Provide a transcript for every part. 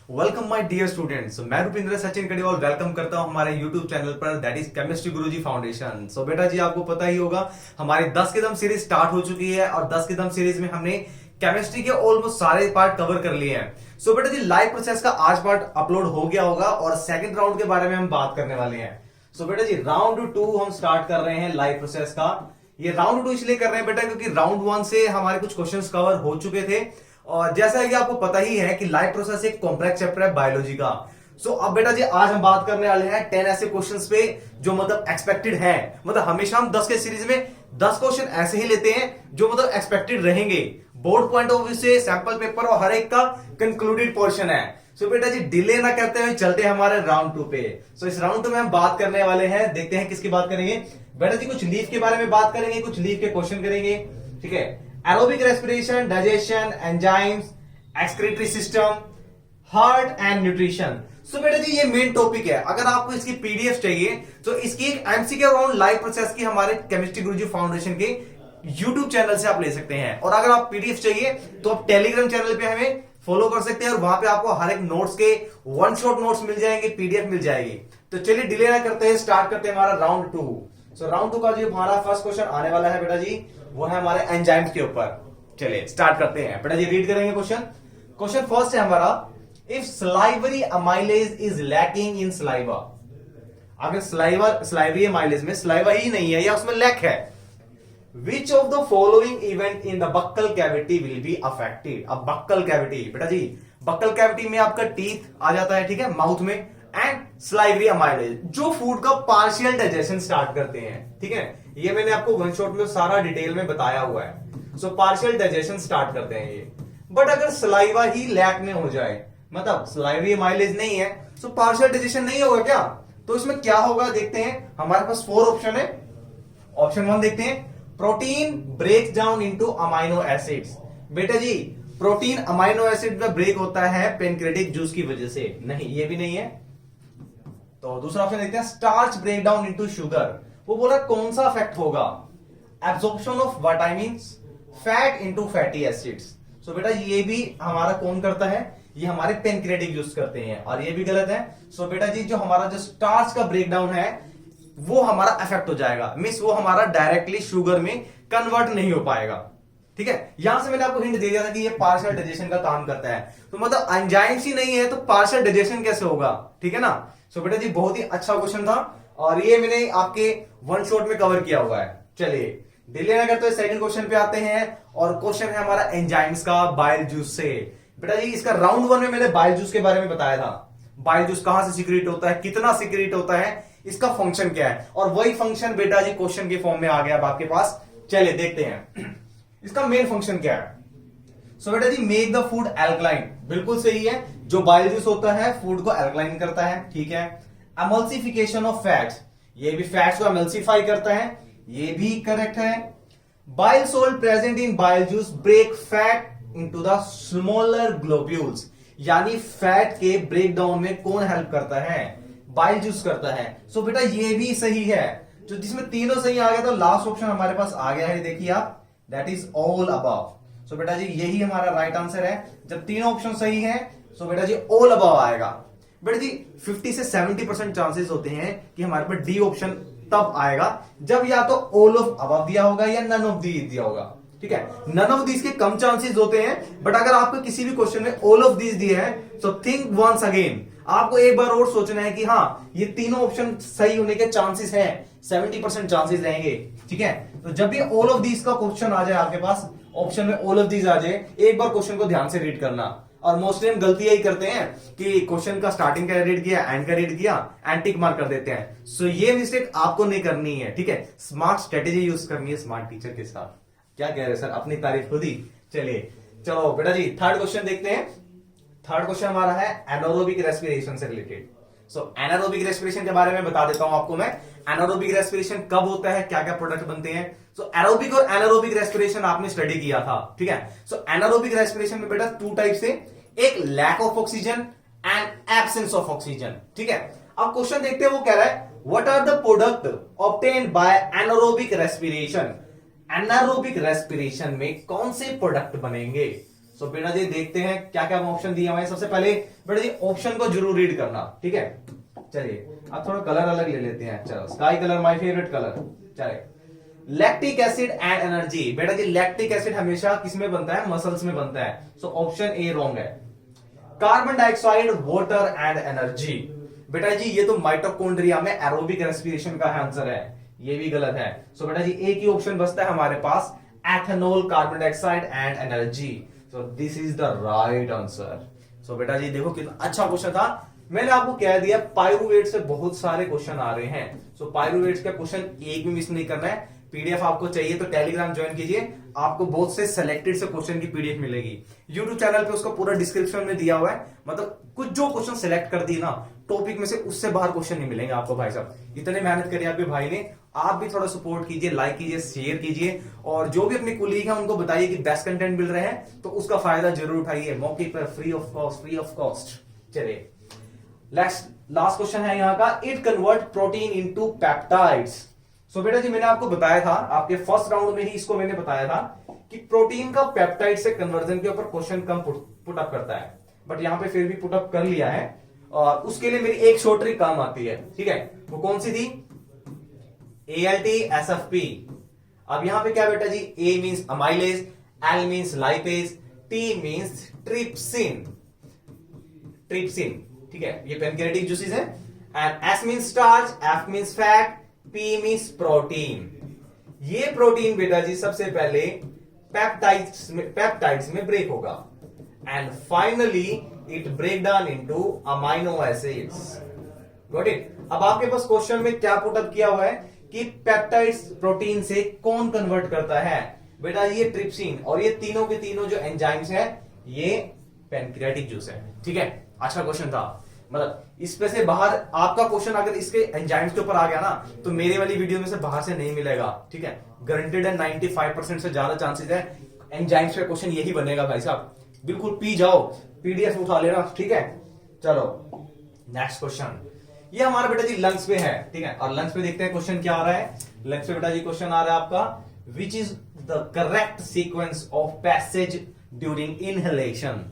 Welcome my dear students. मैं Rupinder Sachin Kadiwal welcome करता हूं हमारे यूट्यूब चैनल पर, that is chemistry Guruji foundation. So बेटा जी, आपको पता ही होगा हमारी 10 कदम सीरीज स्टार्ट हो चुकी है और 10 कदम सीरीज में हमने केमिस्ट्री के ऑलमोस्ट सारे पार्ट कवर कर लिए हैं। सो बेटा जी, लाइव प्रोसेस का आज पार्ट अपलोड हो गया होगा और सेकंड राउंड के बारे में हम बात करने वाले हैं। सो बेटा जी, राउंड 2 हम स्टार्ट कर रहे हैं लाइव प्रोसेस का। ये राउंड 2 इसलिए कर रहे हैं बेटा क्योंकि राउंड 1 से हमारे कुछ क्वेश्चंस कवर हो चुके थे और जैसा कि आपको पता ही है कि लाइव प्रोसेस एक कॉम्प्लेक्स चैप्टर है बायोलॉजी का। सो अब बेटा जी, आज हम बात करने वाले हैं 10 ऐसे क्वेश्चंस पे जो मतलब एक्सपेक्टेड है। मतलब हमेशा हम 10 के सीरीज में 10 क्वेश्चन ऐसे ही लेते हैं जो मतलब एक्सपेक्टेड रहेंगे बोर्ड पॉइंट ऑफ व्यू से, सैंपल पेपर और हर एक का कंक्लूडेड पोर्शन है। सो बेटा जी, डिले ना करते हुए चलते हैं हमारे राउंड 2 पे। सो इस राउंड 2 में हम बात करने वाले हैं, देखते हैं किसकी बात करेंगे। बेटा जी, कुछ लीव के बारे में बात करेंगे, कुछ लीव के क्वेश्चन करेंगे, ठीक है। Aerobic respiration, digestion, enzymes, excretory system, heart and nutrition. So बेटा जी, ये मेन टॉपिक है। अगर आपको इसकी पीडीएफ चाहिए तो इसकी एक एमसीक्यू राउंड लाइव प्रोसेस की हमारे केमिस्ट्री गुरुजी फाउंडेशन के यूट्यूब चैनल से आप ले सकते हैं। और अगर आप पीडीएफ चाहिए तो आप टेलीग्राम चैनल पे हमें फॉलो कर सकते हैं और वहां पे आपको हर एक नोट्स के वन शॉट नोट्स मिल जाएंगे, पीडीएफ मिल जाएगी। तो चलिए डिले ना करते हैं, स्टार्ट करते हैं हमारा राउंड 2। सो राउंड 2 का जो हमारा फर्स्ट क्वेश्चन आने वाला है बेटा जी, वो है हमारे एंजाइम्स के ऊपर। चलिए स्टार्ट करते हैं बेटा जी, रीड करेंगे क्वेश्चन। क्वेश्चन फर्स्ट है हमारा, if salivary amylase is lacking in saliva. अगर स्लाइवरी अमाइलेज में स्लाइवा ही नहीं है या उसमें लैक है, which of the following event in the buccal cavity will be affected. अब बक्कल कैविटी बेटा जी, बक्कल कैविटी में आपका टीथ आ जाता है, ठीक है, माउथ में, एंड स्लाइवरी अमाइलेज जो फूड का पार्शियल डाइजेशन स्टार्ट करते हैं, ठीक है। ये मैंने आपको वन शॉट में सारा डिटेल में बताया हुआ है। सो पार्शियल डाइजेशन स्टार्ट करते हैं ये। बट अगर सलाइवा ही लैक में हो जाए, मतलब स्लाइवरी अमाइलेज नहीं है, सो पार्शियल डाइजेशन नहीं होगा क्या, तो इसमें क्या होगा देखते हैं। हमारे पास 4 ऑप्शन है। ऑप्शन 1 देखते हैं, protein break down into amino acids. बेटा जी, प्रोटीन अमाइनो एसिड में ब्रेक होता है पेनक्रेटिक जूस की वजह से, नहीं, ये भी नहीं है। तो दूसरा ऑप्शन देखते हैं, starch break down into sugar. वो बोला कौन सा इफेक्ट होगा, absorption of vitamin, fat into fatty acids. So बेटा ये भी हमारा कौन करता है, ये हमारे पेनक्रेटिक जूस करते हैं, और ये भी गलत है। सो बेटा जी, जो हमारा जो स्टार्च का ब्रेकडाउन है वो हमारा इफेक्ट हो जाएगा, मींस वो हमारा डायरेक्टली शुगर में कन्वर्ट नहीं हो पाएगा, ठीक है। यहां से मैंने आपको हिंट दे दिया था कि ये पार्शियल डाइजेशन का काम करता है। तो मतलब एंजाइम्स ही नहीं है तो पार्शियल डाइजेशन कैसे होगा, ठीक है ना। सो बेटा जी, बहुत ही अच्छा क्वेश्चन था और ये मैंने आपके वन शॉट में कवर किया हुआ है। चलिए डिले ना करते सेकंड क्वेश्चन पे आते हैं और क्वेश्चन है हमारा एंजाइम्स का बाइल जूस से। बेटा जी, इसका राउंड 1 में मैंने बाइल जूस के बारे में बताया था। बाइल जूस कहां से सीक्रेट होता है, कितना सीक्रेट होता है, इसका फंक्शन क्या है, और वही फंक्शन बेटा जी क्वेश्चन के फॉर्म में आ गया अब आपके पास। चलिए देखते हैं इसका मेन फंक्शन क्या है। सो बेटा जी, मेक द फूड एल्कलाइन, बिल्कुल सही है। जो बाइल जूस होता है फूड को एल्कलाइन करता है, ठीक है। एमल्सिफिकेशन ऑफ फैट्स, ये भी फैट्स को एमल्सिफाई करता है, ये भी करेक्ट है। Bile salt present in bile juice break fat into the smaller globules, यानी फैट के ब्रेक डाउन में कौन हेल्प करता है, बाइल जूस करता है। सो बेटा ये भी सही है। जो जिसमें तीनों सही आ गया तो लास्ट ऑप्शन हमारे पास आ गया है, देखिए आप, दैट इज ऑल अबव। सो बेटा जी, यही हमारा राइट आंसर है। जब तीनों ऑप्शन सही है सो बेटा जी ऑल अबव आएगा। बेटा जी 50 से 70% चांसेस होते हैं कि हमारे पास डी ऑप्शन तब आएगा जब या तो ऑल ऑफ अबव दिया होगा या नन ऑफ दीज दिया होगा, ठीक है। नन ऑफ दीज के कम चांसेस होते हैं, बट अगर आपको किसी भी क्वेश्चन में ऑल ऑफ दीज दिए हैं सो थिंक वंस अगेन, आपको एक बार और सोचना है कि हाँ ये तीनों ऑप्शन सही होने के चांसेस हैं, 70% चांसेस रहेंगे, ठीक है। तो जब भी ऑल ऑफ दीज का क्वेश्चन आ जाए आपके पास, ऑप्शन में ऑल ऑफ दीज आ जाए, एक बार क्वेश्चन को ध्यान से रीड करना। और मोस्टली हम गलती यही करते हैं कि क्वेश्चन का स्टार्टिंग का रीड किया, एंड का रीड किया, एंड टिक मार्क कर देते हैं। सो ये मिस्टेक आपको नहीं करनी है, ठीक है। स्मार्ट स्ट्रेटेजी यूज करनी है स्मार्ट टीचर के साथ। क्या कह रहे सर, अपनी तारीफ खुद ही। चलिए चलो बेटा जी, थर्ड क्वेश्चन देखते हैं। थर्ड क्वेश्चन हमारा है एनारोबिक रेस्पिरेशन से रिलेटेड। सो एनारोबिक रेस्पिरेशन के बारे में बता देता हूं आपको मैं। एनारोबिक रेस्पिरेशन कब होता है, क्या क्या प्रोडक्ट बनते हैं। सो एरोबिक और एनारोबिक रेस्पिरेशन आपने स्टडी किया था, ठीक है। सो एनारोबिक रेस्पिरेशन में बेटा 2 टाइप से, एक lack of oxygen and absence of oxygen, ठीक है। अब क्वेश्चन देखते हैं, वो कह रहा है what are the product obtained by anaerobic respiration. Anaerobic respiration में कौन से प्रोडक्ट बनेंगे। सो बेटा जी देखते हैं क्या क्या ऑप्शन दिए हुए हैं। सबसे पहले बेटा जी ऑप्शन को जरूर रीड करना, ठीक है। चलिए अब थोड़ा कलर अलग ले लेते हैं। चलो sky colour my favourite colour. चलिए लैक्टिक एसिड एंड एनर्जी। बेटा जी लैक्टिक एसिड हमेशा किसमें बनता है? मसल्स में बनता है। सो ऑप्शन ए रॉन्ग है। Carbon dioxide water and energy. बेटा जी ये तो माइटोकॉन्ड्रिया में एरोबिक रेस्पिरेशन का आंसर है, ये भी गलत है। सो बेटा जी एक ही ऑप्शन बचता है हमारे पास, ethanol, carbon dioxide and energy. So this is the right answer. So बेटा जी देखो कितना अच्छा क्वेश्चन था। मैंने आपको कह दिया पाइरुवेट से बहुत सारे क्वेश्चन आ रहे हैं। सो पाइरुवेट का क्वेश्चन एक भी मिस नहीं करना है। पीडीएफ आपको चाहिए तो टेलीग्राम ज्वाइन कीजिए, आपको बहुत से सिलेक्टेड से क्वेश्चन की पीडीएफ मिलेगी। यूट्यूब चैनल पे उसका पूरा डिस्क्रिप्शन में दिया हुआ है। मतलब कुछ जो क्वेश्चन सिलेक्ट कर दी ना टॉपिक में से, उससे बाहर क्वेश्चन नहीं मिलेंगे आपको भाई साहब। इतने मेहनत करिए आपके भाई ने, आप भी थोड़ा सपोर्ट कीजिए, लाइक कीजिए, शेयर कीजिए, और जो भी अपने कुलीग है उनको बताइए कि बेस्ट कंटेंट मिल रहे हैं तो उसका फायदा जरूर उठाइए, मौके पर फ्री ऑफ कॉस्ट। चलिए लास्ट क्वेश्चन है यहाँ का, it convert protein into peptides. So बेटा जी मैंने आपको बताया था, आपके फर्स्ट राउंड में ही इसको मैंने बताया था कि प्रोटीन का पेप्टाइड से कन्वर्जन के ऊपर क्वेश्चन कम पुट अप करता है, बट यहां पे फिर भी पुट अप कर लिया है। और उसके लिए मेरी एक शॉर्ट ट्रिक काम आती है, ठीक है। वो कौन सी थी? ALT-SFP। अब यहां पे क्या बेटा जी, A means amylase, L means lipase, T means trypsin, ठीक है, ये पैनक्रियाटिक जूसेस है। And S means starch, F means fat, P means protein. ये प्रोटीन बेटा जी सबसे पहले पेप्टाइड्स में ब्रेक होगा and finally it break down into amino acids. Got it. अब आपके पास क्वेश्चन में क्या पुट अप किया हुआ है कि पेप्टाइड्स प्रोटीन से कौन कन्वर्ट करता है? बेटा ये ट्रिप्सिन, और ये तीनों के तीनों जो एंजाइम्स है ये पैनक्रियाटिक जूस है, ठीक है। अच्छा क्वेश्चन था, मतलब इसमें से बाहर आपका क्वेश्चन अगर इसके एंजाइम्स के ऊपर आ गया ना तो मेरे वाली वीडियो में से बाहर से नहीं मिलेगा, ठीक है। गारंटेड है, 95% से ज्यादा चांसेस है एंजाइम्स का क्वेश्चन यही बनेगा भाई साहब। बिल्कुल पी जाओ, पीडीएफ उठा लेना, ठीक है। चलो नेक्स्ट क्वेश्चन, ये हमारा बेटा जी लंग्स पे है, ठीक है। और लंग्स पे देखते हैं क्वेश्चन क्या आ रहा है। लंग्स पे बेटा जी क्वेश्चन आ रहा है आपका, which is the correct sequence of passage during inhalation.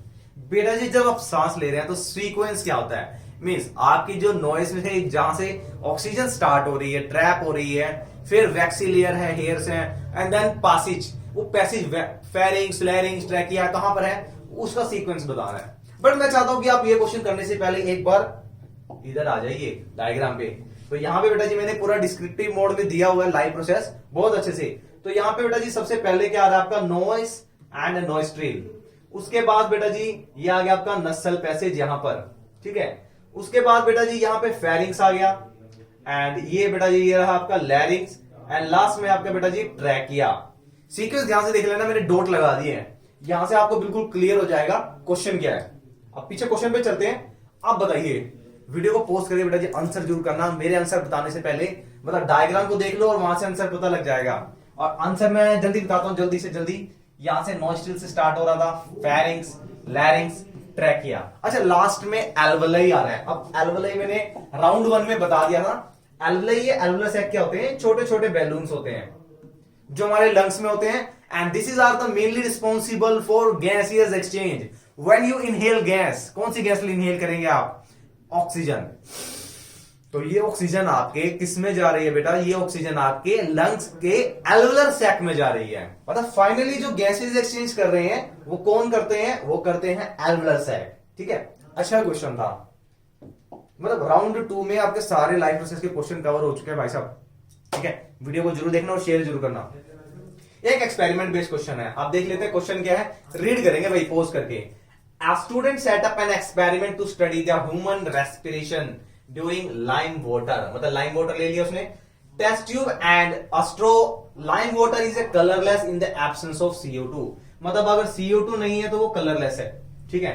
बेटा जी जब आप सांस ले रहे हैं तो सीक्वेंस क्या होता है? मींस आपकी जो नॉइज में है, जहां से ऑक्सीजन स्टार्ट हो रही है, ट्रैप हो रही है, फिर वैक्सी लेयर है, हेयर्स है, एंड देन पासेज, वो पैसेज फेरिंग्स, लैरिंग्स, ट्रैकिया कहां पर है, उसका सीक्वेंस बताना है। बट मैं चाहता हूं कि आप ये क्वेश्चन करने से पहले एक बार इधर आ जाइए डायग्राम पे। तो यहां पे बेटा जी मैंने पूरा डिस्क्रिप्टिव मोड में दिया हुआ है, लाइव प्रोसेस बहुत अच्छे से। तो यहां पे बेटा जी सबसे पहले क्या आ रहा है आपका, नॉइस एंड नॉइस्ट्रिल। उसके बाद बेटा जी ये आ गया आपका नसल पैसेज यहां पर, ठीक है। उसके बाद बेटा जी यहां पे फेरिंग्स आ गया, एंड ये बेटा जी ये रहा आपका लैरिंग्स, एंड लास्ट में आपका बेटा जी ट्रैकिया। सीक्वेंस ध्यान से देख लेना, मैंने डॉट लगा दिए हैं, यहां से आपको बिल्कुल क्लियर हो जाएगा क्वेश्चन क्या है। अब पीछे क्वेश्चन पे चलते हैं। आप बताइए, वीडियो को पोस्ट करिए बेटा जी, आंसर जरूर करना। मेरे आंसर बताने से पहले मतलब डायग्राम को देख लो और वहां से आंसर पता लग जाएगा। और आंसर मैं जल्दी बताता हूं, जल्दी से जल्दी। यहां से नॉस्ट्रिल से स्टार्ट हो रहा था, फेरिंग्स, लैरिंग्स, ट्रैकिया। अच्छा लास्ट में एल्वुलाई आ रहा है। अब एल्वुलाई मैंने राउंड 1 में बता दिया था। एल्वुलाई, ये एल्वुलर सैक क्या होते हैं? छोटे छोटे बैलून्स होते हैं जो हमारे लंग्स में होते हैं, and this is are the mainly responsible for gaseous exchange. When you inhale gas, कौन सी गैस इनहेल करेंगे आप? ऑक्सीजन। तो ये ऑक्सीजन आपके किस में जा रही है बेटा? ये ऑक्सीजन आपके लंग्स के एल्वुलर सैक में जा रही है। मतलब फाइनली जो गैसेस एक्सचेंज कर रहे हैं वो कौन करते हैं? वो करते हैं एल्वुलर सैक, ठीक है। अच्छा क्वेश्चन था, मतलब राउंड 2 में आपके सारे लाइफ प्रोसेस के क्वेश्चन कवर हो चुके हैं भाई साहब, ठीक है। वीडियो को जरूर देखना और शेयर जरूर करना। एक एक्सपेरिमेंट बेस्ड क्वेश्चन है, आप देख लेते हैं क्वेश्चन क्या है, रीड करेंगे भाई पोज करके। A student set up an experiment to study the human respiration during lime water। मतलब lime water ले लिया उसने, test tube and a straw। lime water is a colorless in the absence of CO2। मतलब अगर CO2 नहीं है तो वो कलरलेस है, ठीक है।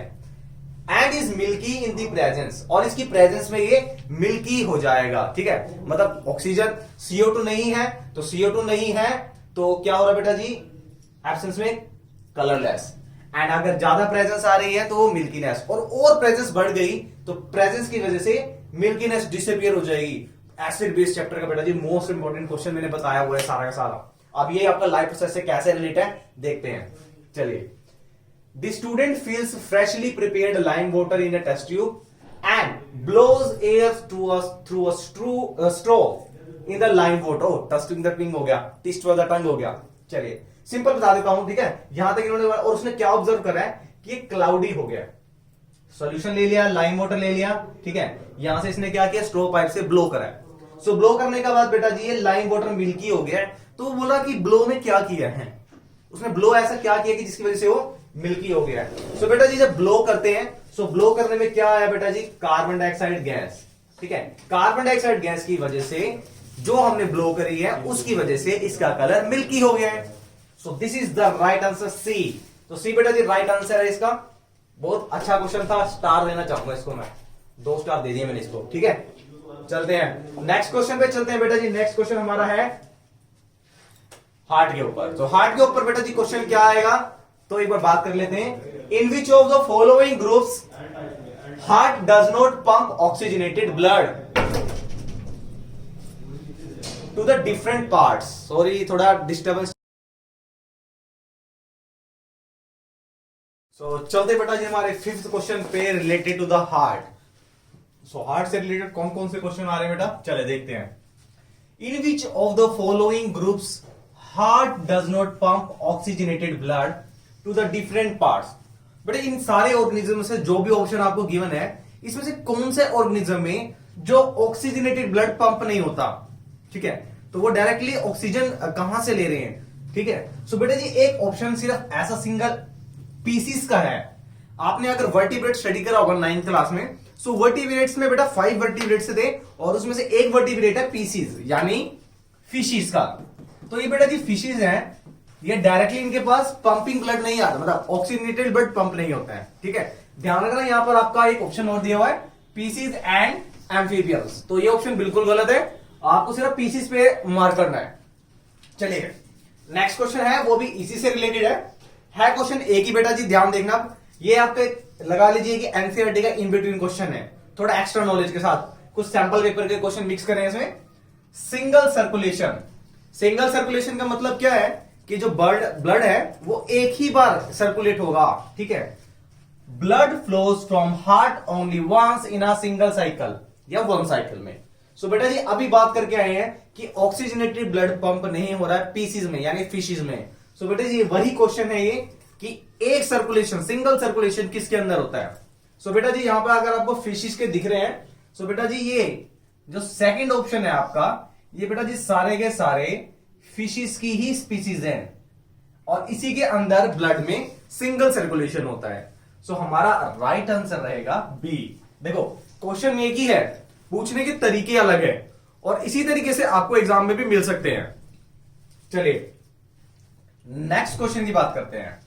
and is milky in the presence, और इसकी प्रेजेंस में ये मिल्की हो जाएगा, ठीक है। मतलब ऑक्सीजन, CO2 नहीं है तो CO2 नहीं है तो क्या हो रहा है बेटा जी? एब्सेंस में कलरलेस। एंड अगर ज्यादा प्रेजेंस आ रही है तो वो मिल्कीनेस, और प्रेजेंस बढ़ गई तो प्रेजेंस की वजह से मिल्कीनेस डिसअपियर हो जाएगी। एसिड बेस चैप्टर का बेटा जी मोस्ट इंपोर्टेंट क्वेश्चन मैंने बताया हुआ है सारा का सारा। अब ये आपका लाइफ प्रोसेस से कैसे रिलेट है देखते हैं। चलिए the student feels freshly prepared lime water in a test tube and blows air through a straw in the lime water. Testing the tongue हो गया, टिस्ट वाला टंग हो गया। चलिए सिंपल बता देता हूं, ठीक है। यहां तक इन्होंने, और उसने क्या ऑब्जर्व करा है कि ये क्लाउडी हो गया। सॉल्यूशन ले लिया, लाइम वाटर ले लिया, ठीक है। यहां से इसने क्या किया, स्ट्रो पाइप से ब्लो करा है। सो ब्लो करने के बाद बेटा जी ये लाइम वाटर मिल्की हो गया। तो वो बोला कि ब्लो में क्या किया है, उसने ब्लो ऐसा क्या किया कि जिसकी वजह से वो मिल्की हो गया है। सो बेटा जी जब ब्लो करते हैं, सो ब्लो करने में क्या आया बेटा जी, कार्बन डाइऑक्साइड गैस, ठीक है। कार्बन डाइऑक्साइड गैस की वजह से जो हमने ब्लो करी है उसकी वजह से इसका कलर मिल्की हो गया है। So this is the right answer C. तो सी बेटा जी राइट आंसर है इसका। बहुत अच्छा क्वेश्चन था, स्टार देना चाहूंगा इसको मैं, 2 स्टार दे दिए मैंने इसको, ठीक है। चलते हैं नेक्स्ट क्वेश्चन पे चलते हैं बेटा जी। नेक्स्ट क्वेश्चन हमारा है हार्ट के ऊपर। तो हार्ट के ऊपर बेटा जी क्वेश्चन क्या आएगा, तो एक बार बात कर लेते हैं। In which of the following groups heart does not pump oxygenated blood to the different parts. Sorry थोड़ा डिस्टर्बेंस। सो चलते बेटा जी हमारे 5th क्वेश्चन पे related to the heart. So heart से रिलेटेड कौन कौन से क्वेश्चन आ रहे हैं बेटा, चले देखते हैं। In which of the following groups heart does not pump oxygenated blood to the different parts. बेटा इन सारे ऑर्गेनिज्म से जो भी ऑप्शन आपको गिवन है, इसमें से कौन से ऑर्गेनिज्म में जो ऑक्सीजनेटेड ब्लड पंप नहीं होता, ठीक है। तो वो डायरेक्टली ऑक्सीजन कहां से ले रहे हैं, ठीक है। सो बेटा जी एक ऑप्शन सिर्फ ऐसा सिंगल पीसीस का है। आपने अगर वर्टिब्रेट स्टडी करा होगा 9th क्लास में, सो वर्टिब्रेट्स में बेटा 5 वर्टिब्रेट्स थे और उसमें से एक वर्टिब्रेट है पीसीस यानी फिशिस का। तो ये बेटा जी फिशिस हैं, ये डायरेक्टली इनके पास पंपिंग ब्लड नहीं आता, मतलब ऑक्सीजनेटेड ब्लड पंप नहीं होता है, ठीक है। ध्यान रखना यहां पर आपका एक ऑप्शन और दिया हुआ है पीसीस एंड एम्फीबियंस। तो ये ऑप्शन बिल्कुल गलत है, आपको सिर्फ पीसीस पे मार्क करना है। चलिए नेक्स्ट क्वेश्चन है, वो भी इसी से रिलेटेड है क्वेश्चन एक ही बेटा जी, ध्यान देखना। ये आपके लगा लीजिए कि एनसीईआरटी का इन बिटवीन क्वेश्चन है, थोड़ा एक्स्ट्रा नॉलेज के साथ कुछ सैंपल पेपर के क्वेश्चन मिक्स करें इसमें। सिंगल सर्कुलेशन, सिंगल सर्कुलेशन का मतलब क्या है कि जो ब्लड है वो एक ही बार सर्कुलेट होगा, ठीक है। Blood flows from heart only once in a single cycle या 1 साइकिल में। सो बेटा जी अभी बात करके आए हैं कि ऑक्सीजनेटेड ब्लड पंप नहीं हो रहा है पीसीज में यानी फिशिज में। सो बेटा जी वही क्वेश्चन है ये कि एक सर्कुलेशन, सिंगल सर्कुलेशन किसके अंदर होता है। सो बेटा जी यहां पर अगर आपको फिशिज के दिख रहे हैं, सो बेटा जी ये जो सेकंड ऑप्शन है आपका, ये बेटा जी सारे के सारे फिशिज की ही स्पीसीज हैं और इसी के अंदर ब्लड में सिंगल सर्कुलेशन होता है। सो हमारा राइट आंसर रहेगा बी। देखो क्वेश्चन एक ही है, पूछने के तरीके अलग है और इसी तरीके से आपको एग्जाम में भी मिल सकते हैं। चलिए नेक्स्ट क्वेश्चन की बात करते हैं,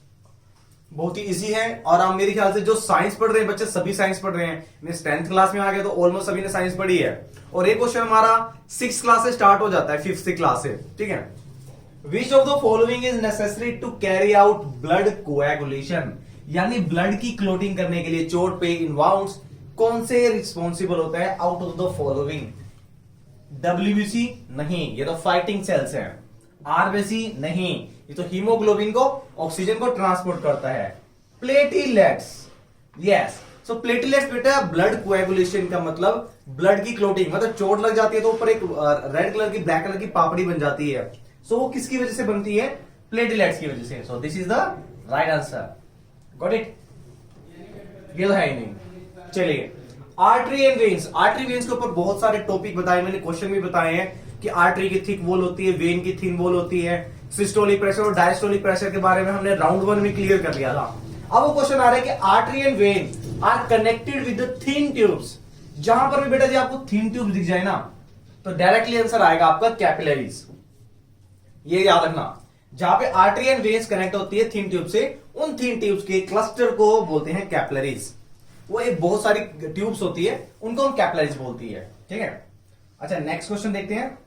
बहुत ही इजी है और आप मेरे ख्याल से जो साइंस पढ़ रहे हैं बच्चे सभी साइंस पढ़ रहे हैं। मैं 10th क्लास में आ गया तो ऑलमोस्ट सभी ने साइंस पढ़ी है और ये क्वेश्चन हमारा 6th क्लास से स्टार्ट हो जाता है, 5th क्लास से, ठीक है। Which of the following is necessary to carry out blood coagulation, यानी ब्लड की क्लोटिंग करने के लिए चोट पे इनवाउंस कौन से रिस्पॉन्सिबल होता है out of the following. WBC नहीं, ये तो फाइटिंग सेल्स हैं। आरबीसी नहीं, ये तो हीमोग्लोबिन को ऑक्सीजन को ट्रांसपोर्ट करता है। Platelets, yes. सो प्लेटलेट्स बेटा ब्लड कोएगुलेशन का मतलब ब्लड की क्लोटिंग, मतलब चोट लग जाती है तो ऊपर एक रेड कलर की ब्लैक कलर की पापड़ी बन जाती है। सो वो किसकी वजह से बनती है, प्लेटलेट्स की वजह से। सो this is the right answer, got it. ये तो है ही नहीं। चलिए artery and veins, artery veins के ऊपर बहुत सारे टॉपिक बताए मैंने, क्वेश्चन भी बताए हैं कि आर्टरी की थिक वॉल होती है, वेन की थिन वॉल होती है। सिस्टोलिक प्रेशर और डायस्टोलिक प्रेशर के बारे में हमने राउंड 1 में क्लियर कर लिया था। अब वो क्वेश्चन आ रहा है कि artery and vein are connected with the thin tubes. जहां पर भी बेटा जी आपको थिन ट्यूब दिख जाए ना तो डायरेक्टली आंसर आएगा आपका कैपिलरीज। ये याद रखना, जहां पे आर्टरी एंड वेन्स कनेक्ट होती है थिन ट्यूब से, उन थिन ट्यूब्स के क्लस्टर को बोलते हैं कैपिलरीज। वो एक बहुत सारी ट्यूब्स होती है, उनको हम कैपिलरीज बोलती है, ठीक है। अच्छा नेक्स्ट क्वेश्चन देखते हैं।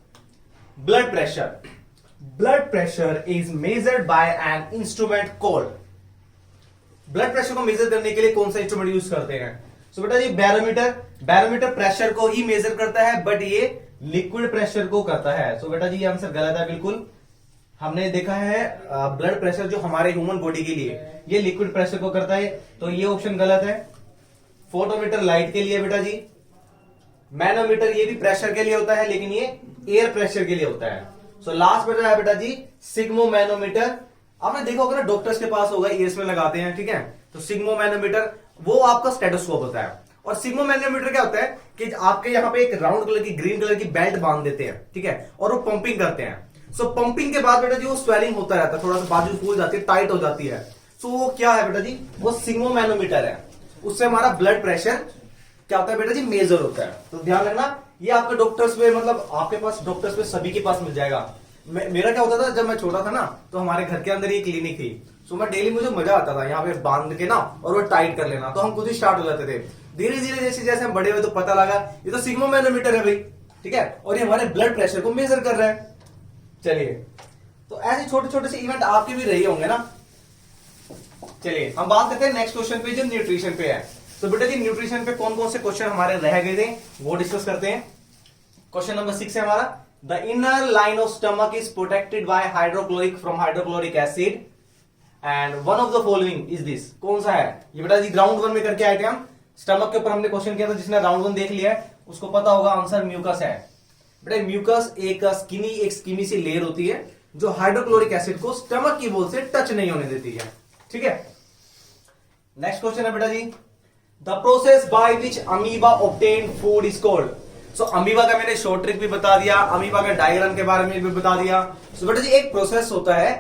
Blood pressure, blood pressure is measured by an instrument called. Blood pressure को मेजर करने के लिए कौन सा इंस्ट्रूमेंट यूज करते हैं। सो बेटा जी बैरोमीटर, बैरोमीटर प्रेशर को ही मेजर करता है बट ये लिक्विड प्रेशर को करता है। सो बेटा जी ये आंसर गलत है बिल्कुल। हमने देखा है ब्लड प्रेशर जो हमारे ह्यूमन बॉडी के लिए ये लिक्विड प्रेशर को करता है, तो ये ऑप्शन गलत है। फोटोमीटर लाइट के लिए बेटा जी। मैनोमीटर ये भी प्रेशर के लिए होता है, लेकिन ये एयर प्रेशर के लिए होता है। सो लास्ट बेटा है बेटा जी सिग्मो मैनोमीटर। आपने देखा होगा ना, डॉक्टर्स के पास होगा, ईयर्स में लगाते हैं, ठीक है। तो सिग्मो मैनोमीटर वो आपका स्टेथोस्कोप होता है। और सिग्मो मैनोमीटर क्या होता है कि आपके यहाँ पे एक राउंड कलर की ग्रीन कलर की बेल्ट बांध देते हैं, ठीक है, और वो पंपिंग करते हैं। सो पंपिंग के बाद बेटा जी वो स्वेलिंग होता रहता है, थोड़ा सा बाजू फूल जाती है, टाइट हो जाती है। सो वो क्या है बेटा जी, वो सिग्मो मैनोमीटर है। उससे हमारा ब्लड प्रेशर क्या होता है बेटा जी, मेजर होता है। तो ध्यान रखना, ये आपके डॉक्टर्स पे, मतलब आपके पास डॉक्टर्स पे सभी के पास मिल जाएगा। मेरा क्या होता था जब मैं छोटा था ना, तो हमारे घर के अंदर ये क्लिनिक थी। सो मैं डेली, मुझे मजा आता था यहाँ पे बांध के ना और वो टाइट कर लेना, तो हम खुद ही स्टार्ट हो जाते थे। धीरे धीरे जैसे जैसे हम बड़े हुए तो पता लगा ये तो सिग्मो मैनोमीटर है भाई, ठीक है, और ये हमारे ब्लड प्रेशर को मेजर कर रहा है। चलिए, तो ऐसे छोटे छोटे से इवेंट आपके भी रहे होंगे ना। चलिए हम बात करते हैं नेक्स्ट क्वेश्चन पे, जो न्यूट्रिशन पे है। तो बेटा जी न्यूट्रिशन पे कौन कौन से क्वेश्चन हमारे रह गए थे वो डिस्कस करते हैं। क्वेश्चन नंबर 6 है हमारा, the inner line of stomach is protected by hydrochloric from hydrochloric acid and one of the following is this. कौन सा है ये बेटा जी? राउंड 1 में करके आए थे हम, स्टमक के ऊपर हमने क्वेश्चन किया था। जिसने राउंड 1 देख लिया है उसको पता होगा, आंसर म्यूकस है। बेटा म्यूकस एक स्किनी सी लेयर होती है जो हाइड्रोक्लोरिक एसिड को स्टमक की वॉल से टच नहीं होने देती है, ठीक है। नेक्स्ट क्वेश्चन है बेटा जी, the process by which amoeba obtain food is called. So amoeba का मैंने शॉर्ट ट्रिक भी बता दिया, अमीबा का डायग्राम के बारे में भी बता दिया। सो बेटा जी एक प्रोसेस होता है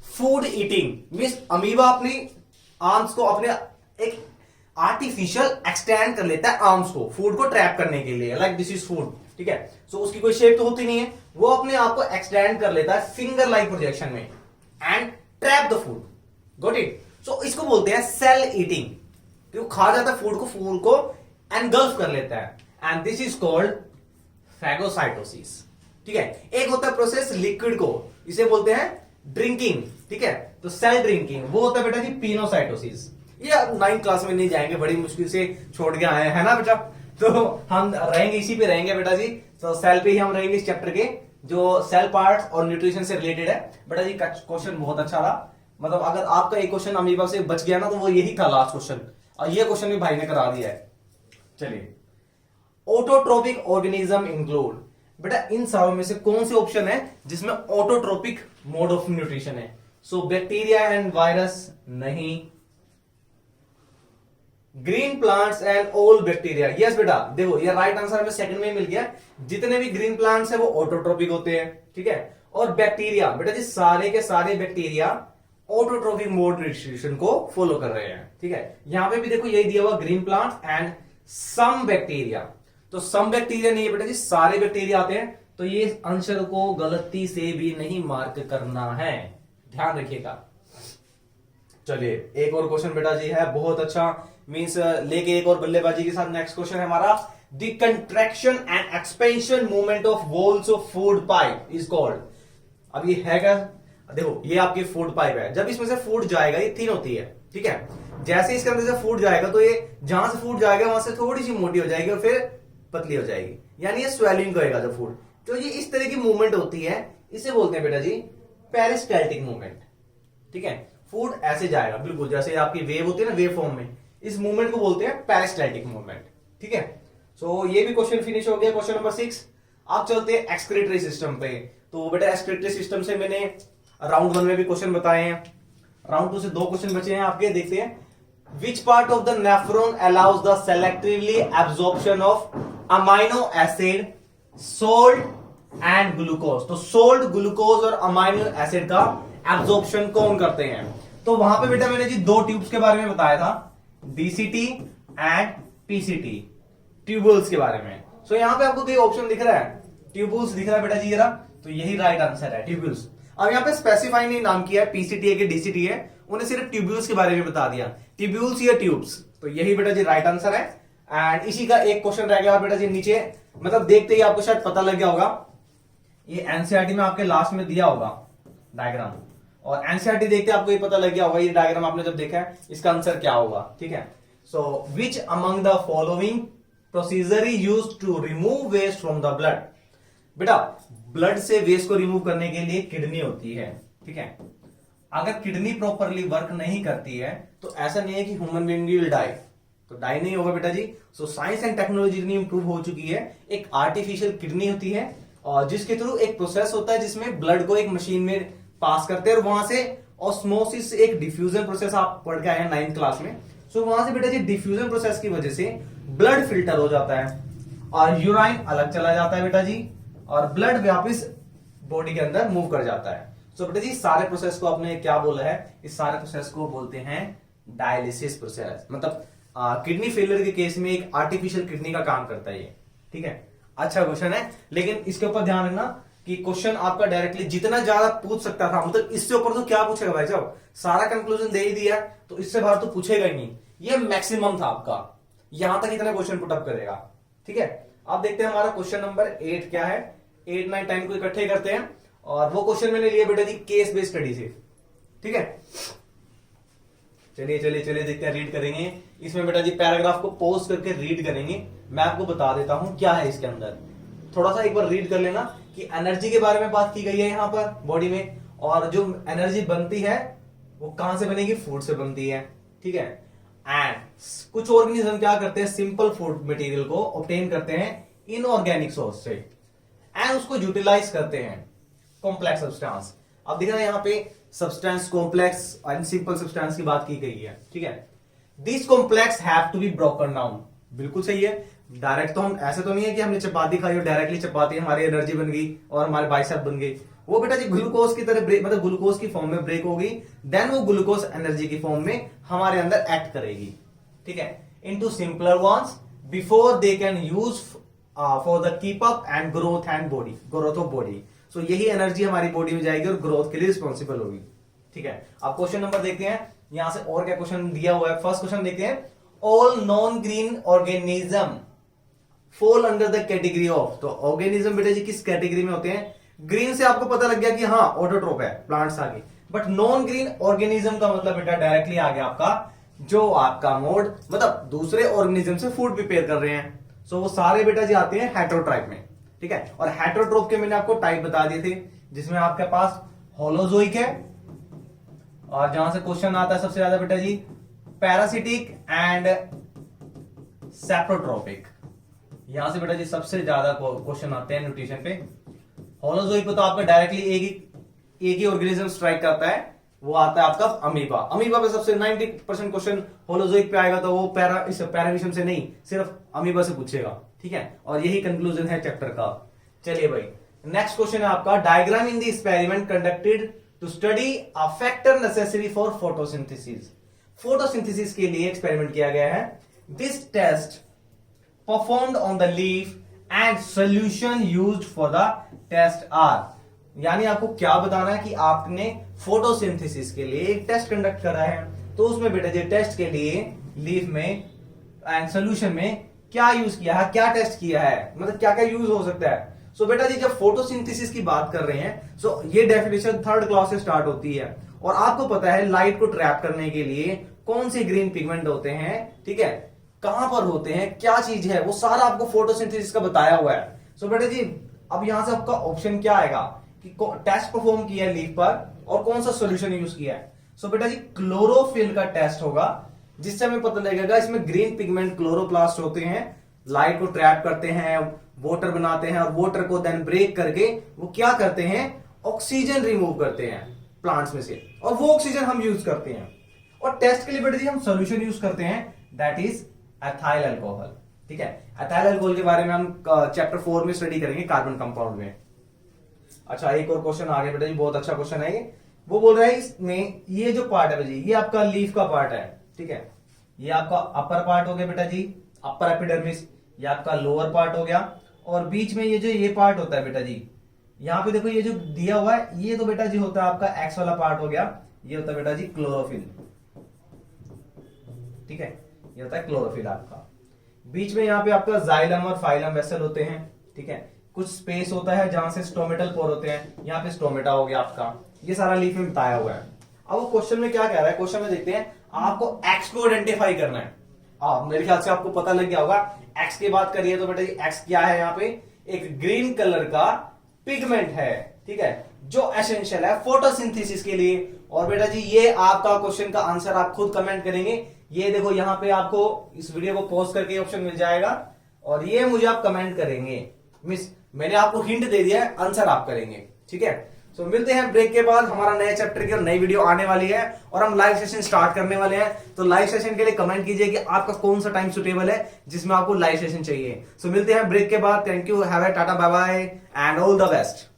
फूड ईटिंग, मींस अमीबा अपनी आर्म्स को अपने एक आर्टिफिशियल एक्सटेंड कर लेता है आर्म्स को फूड को ट्रैप करने के लिए, लाइक दिस इज फूड, ठीक है। सो उसकी कोई शेप तो होती नहीं है, वो अपने आप को एक्सटेंड कर लेता है फिंगर लाइक प्रोजेक्शन में and trap the food, got it. So इसको बोलते हैं सेल ईटिंग, क्यों खा जाता है फूड को एनगल्फ कर लेता है, and this is called phagocytosis, ठीक है। एक होता है प्रोसेस लिक्विड को, इसे बोलते हैं ड्रिंकिंग, ठीक है। तो सेल ड्रिंकिंग वो होता है बेटा जी पिनोसाइटोसिस। ये 9th क्लास में नहीं जाएंगे, बड़ी मुश्किल से छोड़ के आए हैं ना बेटा, तो हम रहेंगे इसी पे रहेंगे बेटा जी। तो सेल पे ही हम रहेंगे इस चैप्टर के, जो सेल पार्ट्स और न्यूट्रिशन से रिलेटेड है। बेटा जी क्वेश्चन बहुत अच्छा रहा, मतलब अगर आपका एक क्वेश्चन अमीबा से बच गया ना तो वो यही था लास्ट क्वेश्चन, और ये क्वेश्चन भी भाई ने करा दिया है। चलिए, ऑटोट्रोपिक ऑर्गेनिज्म इंक्लूड। बेटा इन सारों में से कौन से ऑप्शन है जिसमें ऑटोट्रोपिक मोड ऑफ न्यूट्रिशन है? सो बैक्टीरिया एंड वायरस नहीं, green plants and all bacteria, yes बेटा देखो ये राइट आंसर हमें सेकंड में मिल गया। जितने भी ग्रीन प्लांट्स है वो ऑटोट्रोपिक होते हैं, ठीक है। और बैक्टीरिया बेटा जी सारे के सारे बैक्टीरिया ऑटोट्रोपिक मोड न्यूट्रिशन को फॉलो कर रहे हैं, ठीक है। यहां पे भी देखो यही दिया हुआ green plants and some bacteria, तो सम बैक्टीरिया नहीं है बेटा जी, सारे बैक्टीरिया आते हैं। तो ये आंसर को गलती से भी नहीं मार्क करना है, ध्यान रखिएगा। चलिए एक और क्वेश्चन बेटा जी है बहुत अच्छा, मींस लेके एक और बल्लेबाजी के साथ। नेक्स्ट क्वेश्चन है हमारा, the contraction and expansion movement of walls of food pipe is called. अब ये है क्या? देखो ये आपकी फूड पाइप है, जब इसमें से फूड जाएगा ये थिन होती है, ठीक है। जैसे इसके अंदर से फूड जाएगा तो ये जहां से फूड जाएगा वहां से थोड़ी सी मोटी हो जाएगी और फिर पतली हो जाएगी, यानी ये स्वेलिंग करेगा जब फूड। तो ये इस तरह की मूवमेंट होती है, इसे बोलते हैं बेटा जी पेरिस्टाल्टिक मूवमेंट, ठीक है। फूड ऐसे जाएगा बिल्कुल जैसे आपकी वेव होती है ना, वेव फॉर्म में, इस मूवमेंट को बोलते हैं पेरिस्टाल्टिक मूवमेंट, ठीक है। सो ये भी क्वेश्चन फिनिश हो गया, क्वेश्चन नंबर 6। आप चलते हैं एक्सक्रीटरी सिस्टम पे। तो बेटा एक्सक्रीटरी सिस्टम से मैंने राउंड 1 में भी क्वेश्चन बताए हैं, राउंड 2 से 2 क्वेश्चन बचे हैं आपके, देखते हैं। Which part of the nephron allows the selectively absorption of amino acid, salt and glucose. तो सोल्ट, ग्लूकोज और अमाइनो एसिड का एब्जॉर्प्शन कौन करते हैं? तो वहां पे बेटा मैंने जी 2 ट्यूब्स के बारे में बताया था, डीसीटी एंड पीसीटी, ट्यूबुल्स के बारे में। सो यहां पे आपको कोई ऑप्शन दिख रहा है? ट्यूबुल्स दिख रहा है बेटा जी जरा, तो यही राइट आंसर है ट्यूबुल्स। अब यहाँ पे स्पेसिफाई नहीं नाम किया है पीसीटी है कि डीसीटी है, उन्हें सिर्फ ट्यूब्यूल्स के बारे में बता दिया, ट्यूब्यूल्स या ट्यूब्स। तो यही बेटा जी राइट आंसर है। एंड इसी का एक क्वेश्चन रह गया बेटा जी नीचे, मतलब देखते ही आपको शायद पता लग गया होगा, ये एनसीईआरटी में आपके लास्ट में दिया होगा डायग्राम, और एनसीईआरटी देखते आपको ये पता लग गया होगा, ये डायग्राम आपने जब देखा है इसका आंसर क्या होगा, ठीक है। So which among the following procedure is used to remove waste from the blood. बेटा ब्लड से वेस्ट को रिमूव करने के लिए किडनी होती है, ठीक ठीक है। अगर किडनी प्रॉपरली वर्क नहीं करती है तो ऐसा नहीं है कि ह्यूमन बीइंग विल डाई, तो डाई नहीं होगा बेटा जी। सो साइंस एंड टेक्नोलॉजी इतनी इंप्रूव हो चुकी है, एक आर्टिफिशियल किडनी होती है और जिसके थ्रू एक प्रोसेस होता है जिसमें ब्लड को एक मशीन में पास करते हैं और वहां से ऑस्मोसिस एक डिफ्यूजन प्रोसेस आप पढ़ के आए हैं 9th क्लास में। सो वहां से बेटा जी डिफ्यूजन प्रोसेस की वजह से ब्लड फिल्टर हो जाता है और यूराइन अलग चला जाता है बेटा जी, और ब्लड वापिस बॉडी के अंदर मूव कर जाता है। सो बेटा जी सारे प्रोसेस को आपने क्या बोला है, इस सारे प्रोसेस को बोलते हैं डायलिसिस प्रोसेस। मतलब किडनी फेलियर के केस में एक आर्टिफिशियल किडनी का काम करता है ये, ठीक है। अच्छा क्वेश्चन है, लेकिन इसके ऊपर ध्यान रखना कि क्वेश्चन आपका डायरेक्टली जितना ज्यादा पूछ सकता था, मतलब इससे ऊपर तो क्या पूछेगा भाई साहब, सारा कंक्लूजन दे ही दिया तो इससे बाहर तो पूछेगा ही नहीं। ये मैक्सिमम था आपका, यहां तक इतना क्वेश्चन पुटअप करेगा, ठीक है। अब देखते हैं हमारा क्वेश्चन नंबर 8 क्या है। 8, 9, 10 को इकट्ठे करते हैं और वो क्वेश्चन मैंने लिया बेटा जी केस बेस्ड स्टडी से, ठीक है। चलिए चलिए चलिए देखते हैं, रीड करेंगे इसमें बेटा जी, पैराग्राफ को पॉज करके रीड करेंगे। मैं आपको बता देता हूं क्या है इसके अंदर, थोड़ा सा एक बार रीड कर लेना कि एनर्जी के बारे में बात की गई है यहाँ पर बॉडी में, और जो एनर्जी बनती है वो कहां से बनेगी, फूड से बनती है, ठीक है। एंड कुछ ऑर्गेनिज्म क्या करते हैं, सिंपल फूड मटेरियल को ऑब्टेन करते हैं इनऑर्गेनिक सोर्स से एंड उसको यूटिलाइज करते हैं कॉम्प्लेक्स सब्सटेंस। अब देखना यहाँ पे substance, complex and simple substance की बात की गई है, ठीक है। This complex have to be broken down, बिल्कुल सही है। डायरेक्ट तो हम ऐसे तो नहीं है कि हमने चपाती खाई और डायरेक्टली चपाती हमारी एनर्जी बन गई और हमारे बाइसेप बन गई, वो बेटा जी ग्लूकोज की तरह ब्रेक, मतलब ग्लूकोज की फॉर्म में ब्रेक होगी, देन वो ग्लूकोज एनर्जी की फॉर्म में हमारे अंदर एक्ट करेगी, ठीक है, into simpler ones before they can use for the keep up and growth and body, growth of body. So यही एनर्जी हमारी बॉडी में जाएगी और ग्रोथ के लिए रिस्पॉन्सिबल होगी, ठीक है। अब क्वेश्चन नंबर देखते हैं यहां से और क्या क्वेश्चन दिया हुआ है। फर्स्ट क्वेश्चन देखते हैं, all non green organism fall under the category of. तो ऑर्गेनिज्म बेटा जी किस कैटेगरी में होते हैं, ग्रीन से आपको पता लग गया कि हाँ ऑटोट्रोप है, प्लांट्स आ गए, बट नॉन ग्रीन ऑर्गेनिज्म का मतलब बेटा डायरेक्टली आ गया आपका जो आपका मोड, मतलब दूसरे ऑर्गेनिज्म से फूड प्रिपेयर कर रहे हैं। सो वो सारे बेटा जी आते हैं हेटेरोट्राइप में, ठीक है। और हेटेरोट्रोप के मैंने आपको टाइप बता दिए थे, जिसमें आपके पास होलोजोइक है, और जहां से क्वेश्चन आता है सबसे ज्यादा बेटा जी पैरासिटिक एंड सेप्रोट्रोपिक, यहां से बेटा जी सबसे ज्यादा क्वेश्चन आते हैं न्यूट्रिशन पे। होलोजोइक पे तो आपका डायरेक्टली एक ही ऑर्गेनिज्म स्ट्राइक करता है, वो आता है आपका अमीबा। अमीबा पे सबसे 90% क्वेश्चन होलोजोइक पे आएगा, तो वो पैरामीशियम से नहीं, सिर्फ अमीबा से पूछेगा, ठीक है। और यही कंक्लूजन है चैप्टर का। चलिए भाई नेक्स्ट क्वेश्चन है आपका, diagram in the experiment conducted to study a factor necessary for photosynthesis. Photosynthesis के लिए एक्सपेरिमेंट किया गया है। This test performed on the leaf and solution used for the test are. यानी आपको क्या बताना है कि आपने फोटोसिंथेसिस के लिए एक टेस्ट कंडक्ट करा है, तो उसमें बेटा जी टेस्ट के लिए लीफ में एंड सोल्यूशन में क्या यूज किया है, क्या टेस्ट किया है, मतलब क्या क्या यूज हो सकता है। सो बेटा जी जब फोटोसिंथेसिस की बात कर रहे हैं, सो ये डेफिनेशन 3rd क्लास से स्टार्ट होती है, और आपको पता है लाइट को ट्रैप करने के लिए कौन से ग्रीन पिगमेंट होते हैं, ठीक है, कहां पर होते हैं, क्या चीज है, वो सारा आपको फोटोसिंथेसिस का बताया हुआ है। सो बेटा जी अब यहां से आपका ऑप्शन क्या आएगा कि टेस्ट परफॉर्म किया है लीफ पर और कौन सा सॉल्यूशन यूज किया है। सो बेटा जी क्लोरोफिल का टेस्ट होगा, जिससे हमें पता लगेगा इसमें ग्रीन पिगमेंट क्लोरोप्लास्ट होते हैं, लाइट को ट्रैप करते हैं, वाटर बनाते हैं, और वाटर को देन ब्रेक करके वो क्या करते हैं, ऑक्सीजन रिमूव करते हैं प्लांट्स में से, और वो ऑक्सीजन हम यूज करते हैं। और टेस्ट के लिए बेटा जी हम सॉल्यूशन यूज करते हैं, दैट इज एथाइल अल्कोहल, ठीक है। एथाइल अल्कोहल के बारे में हम चैप्टर 4 में स्टडी करेंगे, कार्बन कंपाउंड में। अच्छा एक और क्वेश्चन आ गया बेटा जी, बहुत अच्छा क्वेश्चन है ये। वो बोल रहा है इसमें ये जो पार्ट है बेटा जी, ये आपका लीफ का पार्ट है, ठीक है, ये आपका अपर पार्ट हो गया बेटा जी, अपर एपिडर्मिस, ये आपका लोअर पार्ट हो गया, और बीच में ये पार्ट होता है बेटा जी, यहाँ पे देखो ये जो दिया हुआ है, ये तो बेटा जी होता है आपका एक्स वाला पार्ट हो गया, ये होता है बेटा जी क्लोरोफिल, ठीक है, ये होता है क्लोरोफिल आपका। बीच में यहाँ पे आपका जाइलम और फाइलम वेसल होते हैं, ठीक है, कुछ स्पेस होता है जहां से स्टोमेटल पोर होते हैं, यहाँ पे स्टोमेटा हो गया आपका, ये सारा लीफ में बताया हुआ है। अब वो क्वेश्चन में क्या कह रहा है, क्वेश्चन में देखते हैं, आपको एक्स को आइडेंटिफाई करना है। मेरे ख्याल से आपको पता लग गया होगा, एक्स की बात करिए तो बेटा जी एक्स क्या है, यहाँ पे एक ग्रीन कलर का पिगमेंट है, ठीक है, जो एसेंशियल है फोटोसिंथेसिस के लिए। और बेटा जी ये आपका क्वेश्चन का आंसर आप खुद कमेंट करेंगे। ये देखो यहाँ पे आपको इस वीडियो को पॉज करके ऑप्शन मिल जाएगा और ये मुझे आप कमेंट करेंगे। मिस मैंने आपको हिंट दे दिया है, आंसर आप करेंगे, ठीक है। सो मिलते हैं ब्रेक के बाद। हमारा नए चैप्टर की और नई वीडियो आने वाली है और हम लाइव सेशन स्टार्ट करने वाले हैं। तो लाइव सेशन के लिए कमेंट कीजिए कि आपका कौन सा टाइम सुटेबल है जिसमें आपको लाइव सेशन चाहिए। सो मिलते हैं ब्रेक के बाद। Thank you, have a tata, bye bye and all the best.